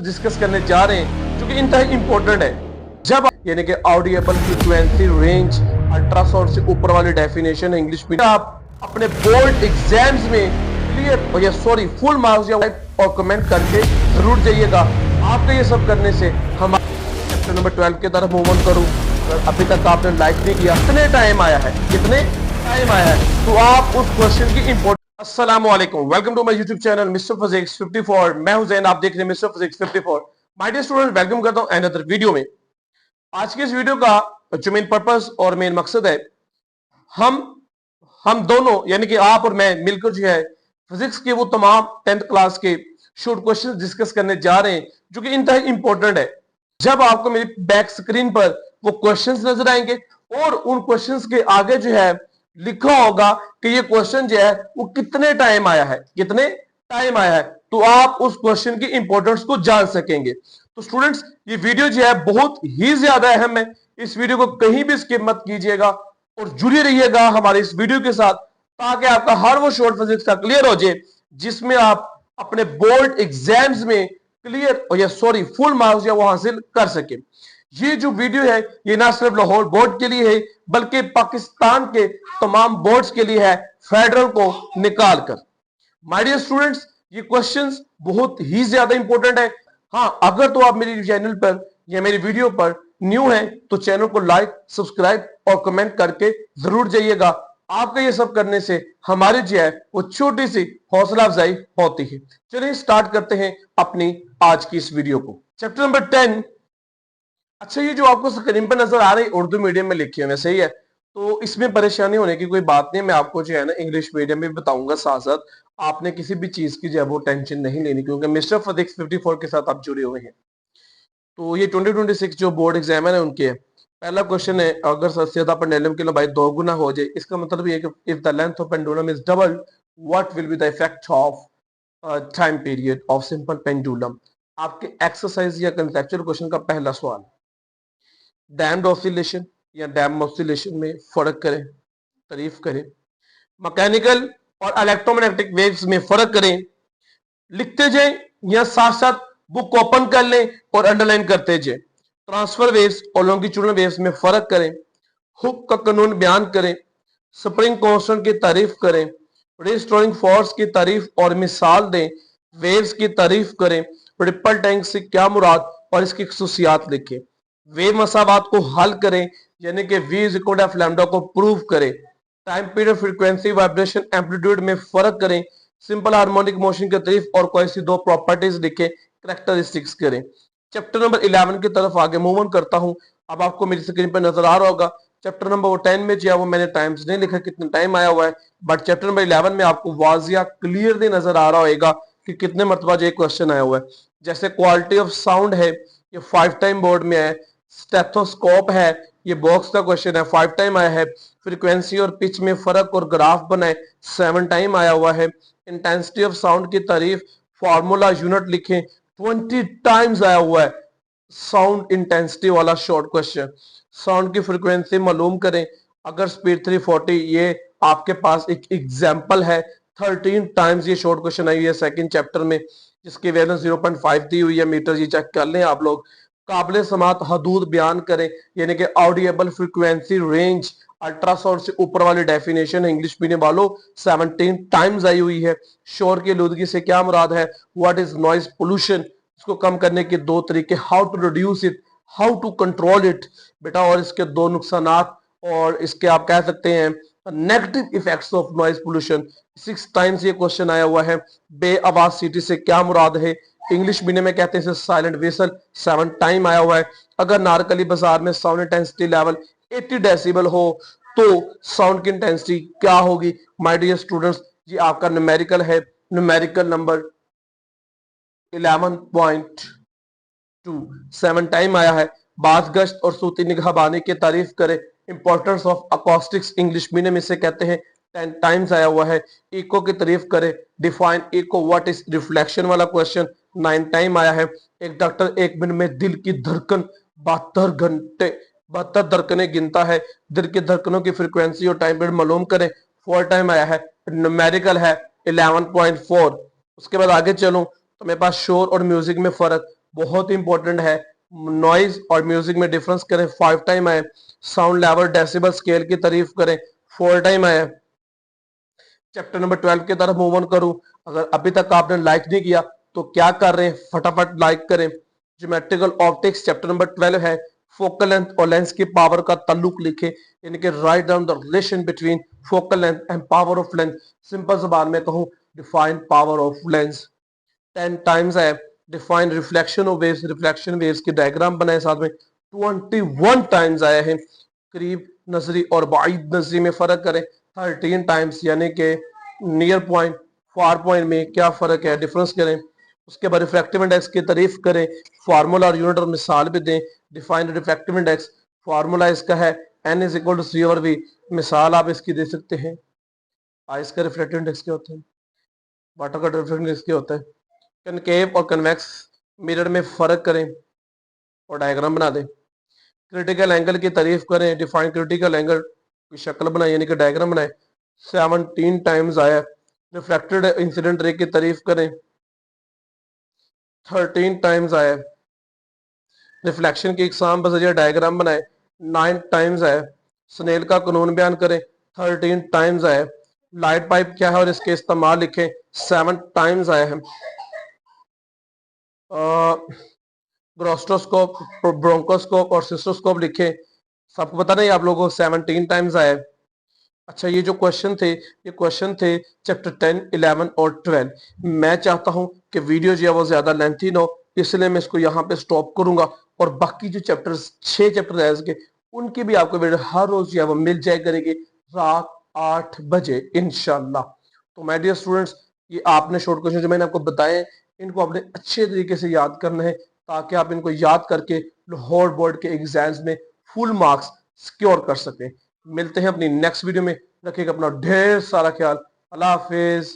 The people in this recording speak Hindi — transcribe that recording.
डिस्कस करने जा रहे हैं जो कि इंतहाई इंपॉर्टेंट है। जब यानी कि ऑडिएबल फ्रीक्वेंसी रेंज अल्ट्रासाउंड से ऊपर वाली डेफिनेशन है इंग्लिश में, आप अपने बोर्ड एग्जाम्स में क्लियर या फुल मार्क्स या और कमेंट करके जरूर जाइएगा। आपके ये सब करने से हम चैप्टर नंबर 12 की तरफ मूव ऑन करूं। अभी तक आपने लाइक नहीं किया, कितने टाइम आया है तो आप उस क्वेश्चन की इंपॉर्टेंट। अस्सलाम वालेकुम, welcome to my YouTube channel mister physics 54। मैं हुसैन, आप देख रहे हैं mister physics 54। My dear student, welcome करता हूं अनदर वीडियो में। आज के इस वीडियो का जो मेन पर्पस और मेन मकसद है, हम दोनों यानी कि आप और मैं मिलकर जो है फिजिक्स के वो तमाम 10th क्लास के शॉर्ट क्वेश्चन डिस्कस करने जा रहे हैं जो कि इंतहाई इंपॉर्टेंट है। जब आपको मेरी बैक स्क्रीन पर वो क्वेश्चंस नजर आएंगे और उन क्वेश्चंस के आगे जो है लिखा होगा कि ये क्वेश्चन जो है वो कितने टाइम आया है, तो आप उस क्वेश्चन की इंपॉर्टेंस को जान सकेंगे। तो स्टूडेंट्स, ये वीडियो जो है बहुत ही ज्यादा अहम है। इस वीडियो को कहीं भी स्किप मत कीजिएगा और जुड़े रहिएगा हमारे इस वीडियो के साथ, ताकि आपका हर वो शॉर्ट फिजिक्स का क्लियर हो जाए जिसमें आप अपने बोर्ड एग्जाम्स में फुल मार्क्स या वो हासिल कर सके। ये जो वीडियो है ये ना सिर्फ लाहौर बोर्ड के लिए है बल्कि पाकिस्तान के तमाम बोर्ड्स के लिए है, फेडरल को निकाल कर। माय डियर स्टूडेंट्स, ये क्वेश्चंस बहुत ही ज्यादा इंपॉर्टेंट है। हाँ, अगर तो आप मेरी चैनल पर या मेरी वीडियो पर न्यू हैं तो चैनल को लाइक, सब्सक्राइब और कमेंट करके जरूर जाइएगा। आपका ये सब करने से हमारी जो है वो छोटी सी हौसला अफजाई होती है। चलिए स्टार्ट करते हैं अपनी आज की इस वीडियो को। Chapter number 10। अच्छा, ये जो आपको स्क्रीन पर नजर आ रही है उर्दू मीडियम में लिखी है, सही है, तो इसमें परेशानी होने की कोई बात नहीं। मैं आपको जो है ना इंग्लिश मीडियम में बताऊंगा साथ साथ। आपने किसी भी चीज की जो है वो टेंशन नहीं लेनी, क्योंकि मिस्टर फिजिक्स 54 के साथ आप जुड़े हुए हैं। तो ये 2026 जो बोर्ड एग्जाम है उनके है। पहला क्वेश्चन है, अगर सबसे ज्यादा पेंडुलम की लंबाई 2 गुना हो जाए, इसका मतलब ये कि if the length of pendulum is double, what will be the effect of time period of simple pendulum. आपके एक्सरसाइज या कंसेप्चुअल क्वेश्चन का पहला सवाल। डैम्ड ऑसिलेशन या डैम ऑसिलेशन में फर्क करें, तारीफ करें। मैकेनिकल और इलेक्ट्रोमैग्नेटिक वेव्स में फर्क करें। लिखते जाएं या साथ साथ बुक ओपन कर लें और अंडरलाइन करते जाएं। ट्रांसफर वेव्स और लॉन्गिट्यूडनल वेव्स में फर्क करें। हुक का कानून बयान करें। स्प्रिंग कांस्टेंट की तारीफ करें। रिस्टोरिंग फोर्स की तारीफ और मिसाल दें। वेव्स की तारीफ करें। रिपल टैंक से क्या मुराद और इसकी खसूसियात लिखें। वेव मसावात को हल करें, यानी कि v is equal to F lambda को प्रूव करें। Time period, frequency, vibration, amplitude में फर्क करें। सिंपल हार्मोनिक मोशन की तारीफ और कोई सी दो प्रॉपर्टीज लिखे, कैरेक्टरिस्टिक्स करें। चैप्टर नंबर 11 की तरफ आगे मूव ऑन करता हूं। अब आपको मेरी स्क्रीन पर नजर आ रहा होगा चैप्टर नंबर 10 में जो है वो मैंने टाइम्स नहीं लिखा कितना टाइम आया हुआ है, बट चैप्टर नंबर 11 में आपको वाजिया क्लियरली नजर आ रहा होगा कि कितने मरतबा जो क्वेश्चन आया हुआ है। जैसे क्वालिटी ऑफ साउंड है, ये 5 टाइम बोर्ड में है। स्टेथोस्कोप है, ये बॉक्स का क्वेश्चन है, 5 टाइम आया है। फ्रीक्वेंसी और पिच में फर्क और ग्राफ बनाए, 7 टाइम आया हुआ है। इंटेंसिटी ऑफ साउंड की तारीफ, फॉर्मूला, यूनिट लिखें, 20 टाइम्स आया हुआ है। साउंड इंटेंसिटी वाला शॉर्ट क्वेश्चन। साउंड की फ्रीक्वेंसी मालूम करें, अगर स्पीड 340, ये आपके पास एक एग्जाम्पल है। 13 टाइम्स ये शॉर्ट क्वेश्चन आई हुई है सेकंड चैप्टर में, जिसकी वैल्यू 0.5 दी हुई है मीटर। ये चेक कर लें आप लोग। काबिल समात हदूद बयान करें, यानी कि ऑडिएबल फ्रीक्वेंसी रेंज अल्ट्रासाउंड से ऊपर वाली डेफिनेशन है इंग्लिश मीडियम वालों, 17 टाइम्स आई हुई है। शोर की आलूदगी से क्या मुराद है। व्हाट इज नॉइज पोल्यूशन, इसको कम करने के 2 तरीके, how to reduce it, how to control it बेटा, और इसके 2 नुकसानात और इसके आप कह सकते हैं negative effects of noise pollution. 6 times ये क्वेश्चन आया हुआ है। बे आवाज सिटी से क्या मुराद है, इंग्लिश मीडियम में कहते हैं साइलेंट वेसल, 7 टाइम आया हुआ है। अगर नारकली बाजार में साउंड इंटेंसिटी लेवल 80 डेसिबल हो तो साउंड की इंटेंसिटी क्या होगी। माय डियर स्टूडेंट्स, ये आपका न्यूमेरिकल है, न्यूमेरिकल नंबर 11.2, 7 टाइम आया है। बात गश्त और सूती निगहबानी की तारीफ करें। Importance of acoustics English medium इसे कहते हैं, 10 टाइम्स आया हुआ है। इको की तारीफ करें। Define echo, what is reflection वाला क्वेश्चन 9 टाइम आया है। एक डॉक्टर 1 मिनट में दिल की धड़कन 72 धड़कनें गिनता है। दिल की धड़कनों की फ्रीक्वेंसी और टाइम पीरियड मालूम करें, 4 टाइम आया है। न्यूमेरिकल है 11.4। उसके बाद आगे चलूं तो मेरे पास शोर और म्यूजिक में फर्क, बहुत इंपॉर्टेंट है। नॉइज और म्यूजिक में डिफरेंस करें, 5 टाइम आए। साउंड लेवल डेसिबल स्केल की तारीफ करें, 4 टाइम आया। चैप्टर नंबर 12 की तरफ मूव ऑन करूं। अगर अभी तक आपने लाइक नहीं किया तो क्या कर रहे हैं, फटाफट लाइक करें। ज्योमेट्रिकल ऑप्टिक्स चैप्टर नंबर 12 है। फोकल लेंथ और लेंस की पावर का ताल्लुक लिखे, यानी कि write down the relation between focal length and power of lens. Simple जबान में कहूं, define power of lens. 10 times है। Define reflection of waves, reflection waves की डायग्राम बनाए साथ में। 21 टाइम्स आया है। करीब नजरी और बाइद नजरी में फर्क करें। 13 टाइम्स, यानी कि नियर पॉइंट फार पॉइंट में क्या फर्क है, डिफरेंस करें। उसके बाद रिफ्रैक्टिव इंडेक्स की तारीफ करें, फार्मूला और यूनिट और मिसाल भी दें। डिफाइन रिफ्रैक्टिव इंडेक्स, फार्मूला इसका है n is equal to C over V. मिसाल आप इसकी दे सकते हैं। आइस का रिफ्रैक्टिव इंडेक्स क्या होता है, वाटर का रिफ्रैक्टिव इंडेक्स क्या होता है। कनकेव और कन्वेक्स मिरर में फर्क करें और डायग्राम बना दें। क्रिटिकल एंगल की तारीफ करें, डिफाइन क्रिटिकल एंगल की शक्ल बनाए, यानी कि डायग्राम बनाए। 17 टाइम्स आया। रिफ्लेक्टेड इंसिडेंट रे की तारीफ करें, 13 टाइम्स आया। रिफ्लेक्शन की इकसाम बजरिया डायग्राम बनाए, 9 टाइम्स आया। स्नेल का कानून बयान करें, 13 टाइम्स आया। लाइट पाइप क्या है और इसके इस्तेमाल लिखें, 7 टाइम्स आया है। ग्रोस्टोस्कोप, ब्रोंकोस्कोप और सिस्टोस्कोप लिखे, सबको पता नहीं आप लोगों को 17 टाइम्स आया। अच्छा, ये जो क्वेश्चन थे, ये क्वेश्चन थे चैप्टर 10, 11 और 12। मैं चाहता हूं कि वीडियो जो है वो ज्यादा लेंथी ना हो, इसलिए मैं इसको यहाँ पे स्टॉप करूंगा। और बाकी जो चैप्टर्स 6 चैप्टर रह के उनकी भी आपको वीडियो हर रोज जो है वो मिल जाए करेगी रात 8 बजे इंशाल्लाह। तो माय डियर स्टूडेंट्स, ये आपने शॉर्ट क्वेश्चन जो मैंने आपको बताए, इनको आपने अच्छे तरीके से याद करना है, ताकि आप इनको याद करके लाहौर बोर्ड के एग्जाम्स में फुल मार्क्स सिक्योर कर सकें। मिलते हैं अपनी नेक्स्ट वीडियो में। रखिएगा अपना ढेर सारा ख्याल। अल्लाह हाफिज।